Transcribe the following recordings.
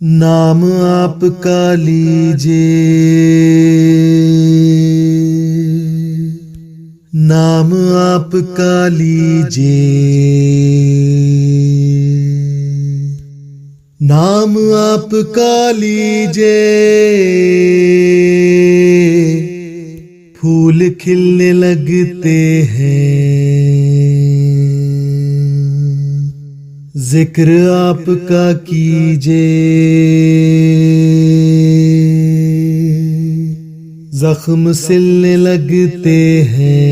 नाम आपका लीजिए, नाम आपका लीजिए, नाम आपका लीजिए, फूल खिलने लगते हैं। जिक्र आपका कीजिए, जख्म सिलने लगते हैं।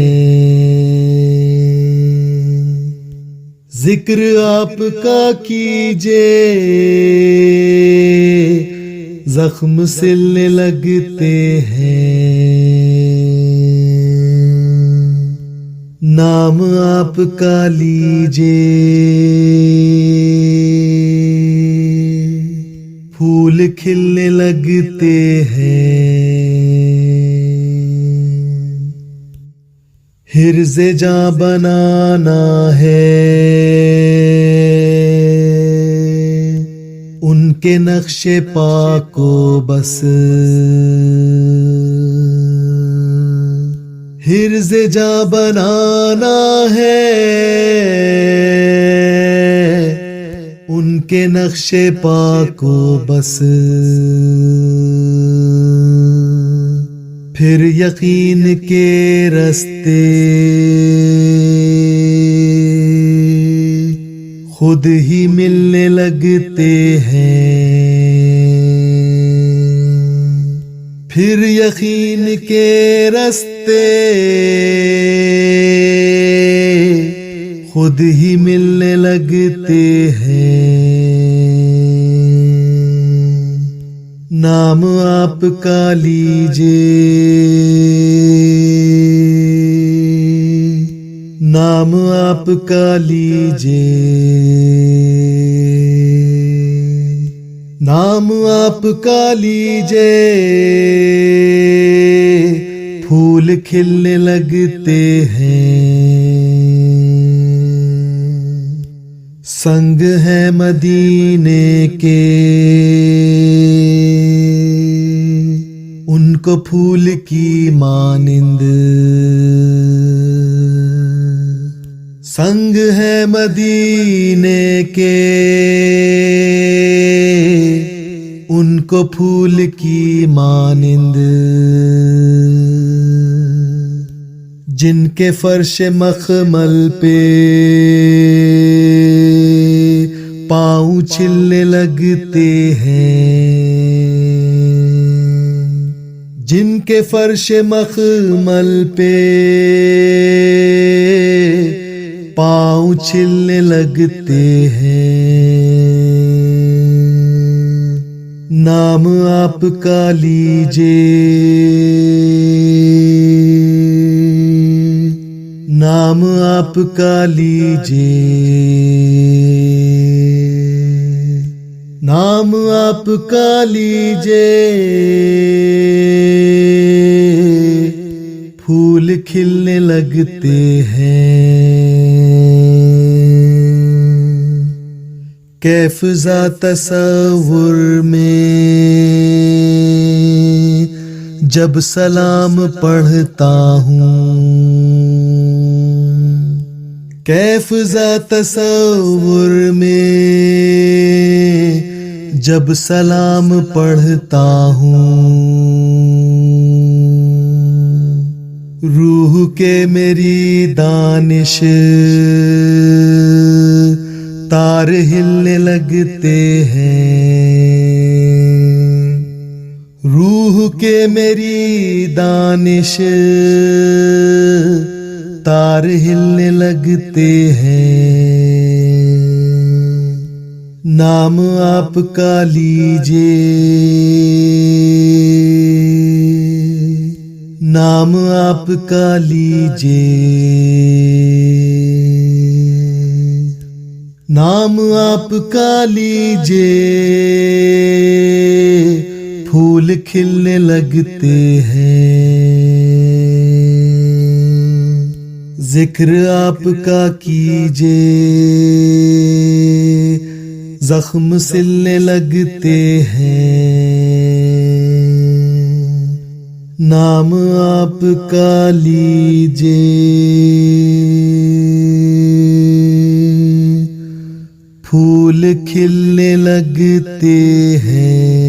जिक्र आपका कीजिए, जख्म सिलने लगते हैं। नाम आपका लीजिए, फूल खिलने लगते हैं। हिर्ज़े जां बनाना है, उनके नक्शे पा को बस। हिर्ज़े जां बनाना है, उनके नक्शे पा को बस। फिर यकीन के रास्ते खुद ही मिलने लगते हैं। फिर यकीन के रास्ते खुद ही मिलने लगते हैं। नाम आपका लीजिए, नाम आपका लीजिए, नाम आपका लीजिए, फूल खिलने लगते हैं। संग है मदीने के, उनको फूल की मानिंद। संग है मदीने के, उनको फूल की मानिंद। जिनके फर्श मखमल पे पाँव छिलने लगते हैं। जिनके फर्श मखमल पे पाँव छिलने लगते हैं। नाम आपका लीजिए, नाम आपका लीजिए, नाम आपका लीजिए, फूल खिलने लगते हैं। कैफ़ज़ा तसव्वुर में जब सलाम पढ़ता हूँ, कैफ़ज़ा तसव्वुर में जब सलाम पढ़ता हूँ। रूह के मेरी दानिश तार हिलने लगते हैं। रूह के मेरी दानिश तार हिलने लगते हैं। नाम आपका लीजिए, नाम आपका लीजिए, नाम आपका लीजिए, फूल खिलने लगते हैं। जिक्र आपका कीजिए, जख्म सिलने लगते हैं। नाम आपका लीजिए, फूल खिलने लगते हैं।